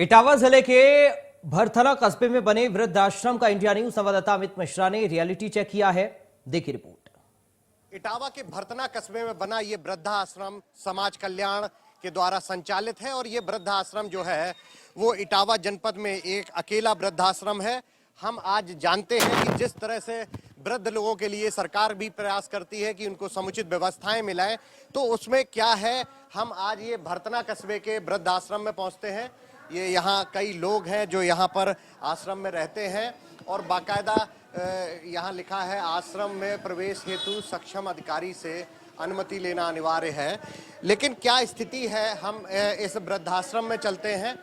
इटावा जिले के भरथला कस्बे में बने वृद्धाश्रम का इंडिया न्यूज संवाददाता अमित मिश्रा ने रियलिटी चेक किया है। देखिए रिपोर्ट। इटावा के भरथना कस्बे में बना ये वृद्धाश्रम समाज कल्याण के द्वारा संचालित है और ये वृद्धाश्रम जो है वो इटावा जनपद में एक अकेला वृद्धाश्रम है। हम आज जानते हैं कि जिस तरह से वृद्ध लोगों के लिए सरकार भी प्रयास करती है कि उनको समुचित व्यवस्थाएं मिलाएं, तो उसमें क्या है। हम आज ये भरथना कस्बे के वृद्धाश्रम में पहुंचते हैं। ये यहाँ कई लोग हैं जो यहाँ पर आश्रम में रहते हैं और बाकायदा यहाँ लिखा है आश्रम में प्रवेश हेतु सक्षम अधिकारी से अनुमति लेना अनिवार्य है। लेकिन क्या स्थिति है, हम इस वृद्धाश्रम में चलते हैं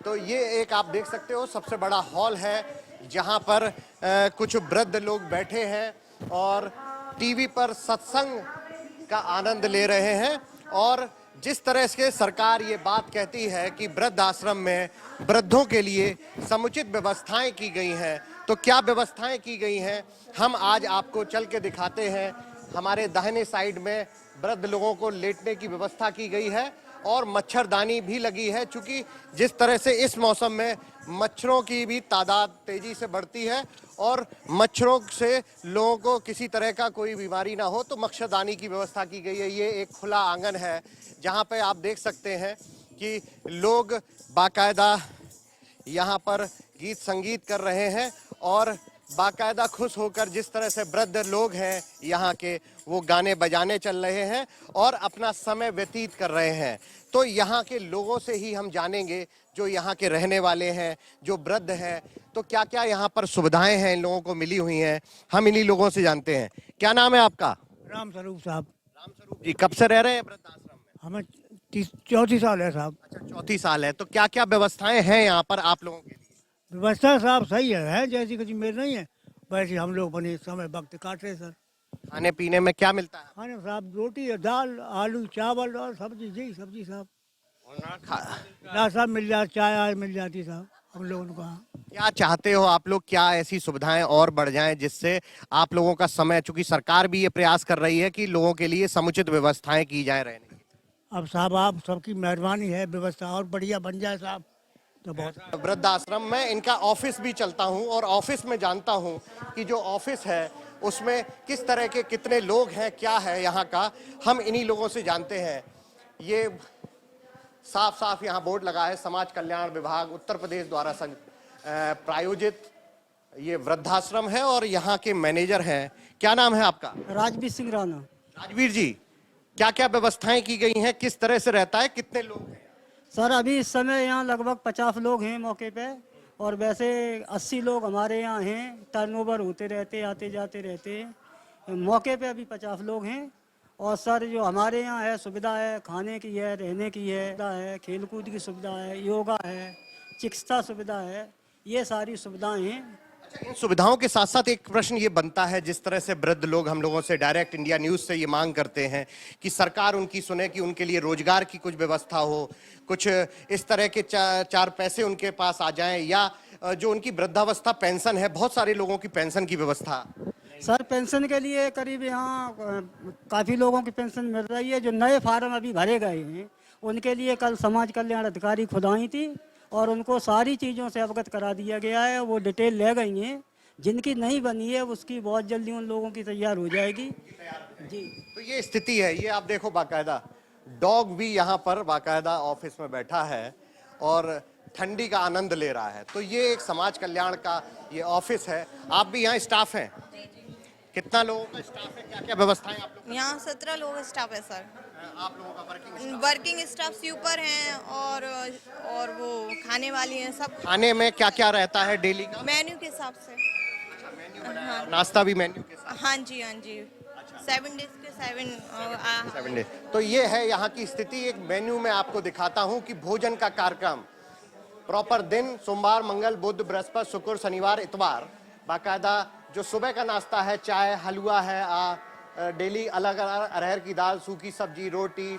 तो ये एक आप देख सकते हो सबसे बड़ा हॉल है जहाँ पर कुछ वृद्ध लोग बैठे हैं और टीवी पर सत्संग का आनंद ले रहे हैं। और जिस तरह से सरकार ये बात कहती है कि वृद्धाश्रम में वृद्धों के लिए समुचित व्यवस्थाएं की गई हैं, तो क्या व्यवस्थाएं की गई हैं हम आज आपको चल के दिखाते हैं। हमारे दाहिने साइड में वृद्ध लोगों को लेटने की व्यवस्था की गई है और मच्छरदानी भी लगी है, क्योंकि जिस तरह से इस मौसम में मच्छरों की भी तादाद तेजी से बढ़ती है और मच्छरों से लोगों को किसी तरह का कोई बीमारी ना हो, तो मच्छरदानी की व्यवस्था की गई है। ये एक खुला आंगन है जहाँ पे आप देख सकते हैं कि लोग बाकायदा यहाँ पर गीत संगीत कर रहे हैं और बाकायदा खुश होकर जिस तरह से वृद्ध लोग हैं यहाँ के वो गाने बजाने चल रहे हैं और अपना समय व्यतीत कर रहे हैं। तो यहाँ के लोगों से ही हम जानेंगे जो यहाँ के रहने वाले हैं, जो वृद्ध हैं, तो क्या क्या यहाँ पर सुविधाएं हैं इन लोगों को मिली हुई हैं। हम इन्हीं लोगों से जानते हैं। क्या नाम है आपका? राम स्वरूप साहब। राम स्वरूप जी, कब से रह रहे हैं वृद्धाश्रम में? हमें 34 साल है साहब। अच्छा, 34 साल है। तो क्या क्या व्यवस्थाएं हैं यहाँ पर आप लोगों के लिए? व्यवस्था साहब सही है जैसी कुछ मेल नहीं है, वैसे हम लोग अपने समय वक्त काट रहे सर। खाने पीने में क्या मिलता है? खाने साहब रोटी दाल आलू चावल और सब्जी जी सब्जी साहब साहब मिल जाती, चाय मिल जाती साहब हम लोगों को। क्या चाहते हो आप लोग, क्या ऐसी सुविधाएं और बढ़ जाएं जिससे आप लोगों का समय, चूंकि सरकार भी ये प्रयास कर रही है कि लोगों के लिए समुचित व्यवस्थाएं की जाए रहने की। अब साहब आप सबकी मेहरबानी है, व्यवस्था और बढ़िया बन जाए साहब तो बहुत। वृद्धाश्रम में इनका ऑफिस भी चलता हूँ और ऑफिस में जानता हूँ कि जो ऑफिस है उसमें किस तरह के कितने लोग हैं, क्या है यहाँ का, हम इन्हीं लोगों से जानते हैं। ये साफ साफ यहाँ बोर्ड लगा है समाज कल्याण विभाग उत्तर प्रदेश द्वारा प्रायोजित ये वृद्धाश्रम है और यहाँ के मैनेजर हैं। क्या नाम है आपका? राजवीर सिंह राणा। राजवीर जी, क्या क्या व्यवस्थाएं की गई हैं, किस तरह से रहता है, कितने लोग हैं? सर अभी इस समय यहाँ लगभग 50 लोग हैं मौके पे और वैसे 80 लोग हमारे यहाँ हैं। टर्नओवर होते रहते, आते जाते रहते हैं। मौके पे अभी 50 लोग हैं और सर जो हमारे यहाँ है सुविधा है, खाने की है, रहने की है, खेलकूद की सुविधा है, योगा है, चिकित्सा सुविधा है, ये सारी सुविधाएं हैं। इन सुविधाओं के साथ साथ एक प्रश्न ये बनता है, जिस तरह से वृद्ध लोग हम लोगों से डायरेक्ट इंडिया न्यूज से ये मांग करते हैं कि सरकार उनकी सुने, कि उनके लिए रोजगार की कुछ व्यवस्था हो, कुछ इस तरह के चार पैसे उनके पास आ जाएं, या जो उनकी वृद्धावस्था पेंशन है, बहुत सारे लोगों की पेंशन की व्यवस्था। सर पेंशन के लिए करीब यहाँ काफ़ी लोगों की पेंशन मिल रही है। जो नए फार्म अभी भरे गए हैं उनके लिए कल समाज कल्याण अधिकारी खुद आई थी और उनको सारी चीज़ों से अवगत करा दिया गया है। वो डिटेल ले गई हैं। जिनकी नहीं बनी है उसकी बहुत जल्दी उन लोगों की तैयार हो जाएगी जी। तो ये स्थिति है। ये आप देखो बाकायदा डॉग भी यहाँ पर बाकायदा ऑफिस में बैठा है और ठंडी का आनंद ले रहा है। तो ये एक समाज कल्याण का ये ऑफिस है। आप भी यहाँ स्टाफ हैं? कितना लोगों का स्टाफ है, क्या क्या व्यवस्थाएं आप लोग? यहाँ 17 लोग स्टाफ है सर। आप लोगों का वर्किंग स्टाफ स्वीपर हैं और वो खाने वाली हैं सब। खाने में क्या क्या रहता है डेली का? मेन्यू के हिसाब से। हाँ। नाश्ता भी मेन्यू के साथ? हाँ जी हाँ जी। 7 डेज के 7 डेज। तो ये है यहाँ की स्थिति। एक मेन्यू में आपको दिखाता हूँ कि भोजन का कार्यक्रम प्रॉपर दिन सोमवार मंगल बुध बृहस्पति शुक्र शनिवार इतवार बाकायदा जो सुबह का नाश्ता है, चाय हलवा है, डेली अलग अलग अरहर की दाल, सूखी सब्जी, रोटी,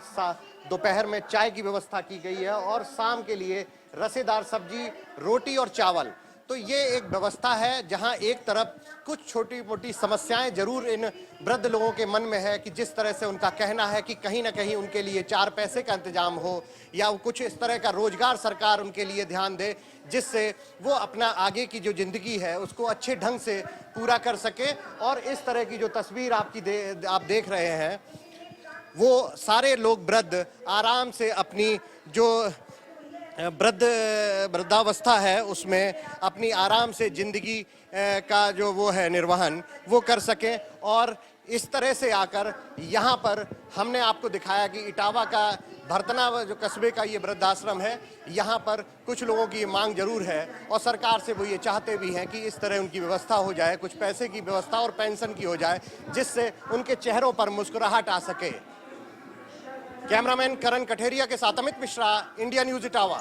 दोपहर में चाय की व्यवस्था की गई है और शाम के लिए रसेदार सब्जी, रोटी और चावल। तो ये एक व्यवस्था है जहां एक तरफ कुछ छोटी मोटी समस्याएं जरूर इन वृद्ध लोगों के मन में है कि जिस तरह से उनका कहना है कि कहीं ना कहीं उनके लिए 4 पैसे का इंतजाम हो या कुछ इस तरह का रोजगार सरकार उनके लिए ध्यान दे जिससे वो अपना आगे की जो जिंदगी है उसको अच्छे ढंग से पूरा कर सके। और इस तरह की जो तस्वीर आप देख रहे हैं वो सारे लोग वृद्ध आराम से अपनी जो वृद्धावस्था है उसमें अपनी आराम से जिंदगी का जो वो है निर्वहन वो कर सकें। और इस तरह से आकर यहाँ पर हमने आपको दिखाया कि इटावा का भरतना जो कस्बे का ये वृद्धाश्रम है, यहाँ पर कुछ लोगों की मांग जरूर है और सरकार से वो ये चाहते भी हैं कि इस तरह उनकी व्यवस्था हो जाए, कुछ पैसे की व्यवस्था और पेंशन की हो जाए जिससे उनके चेहरों पर मुस्कुराहट आ सके। कैमरामैन करण कठेरिया के साथ अमित मिश्रा, इंडिया न्यूज इटावा।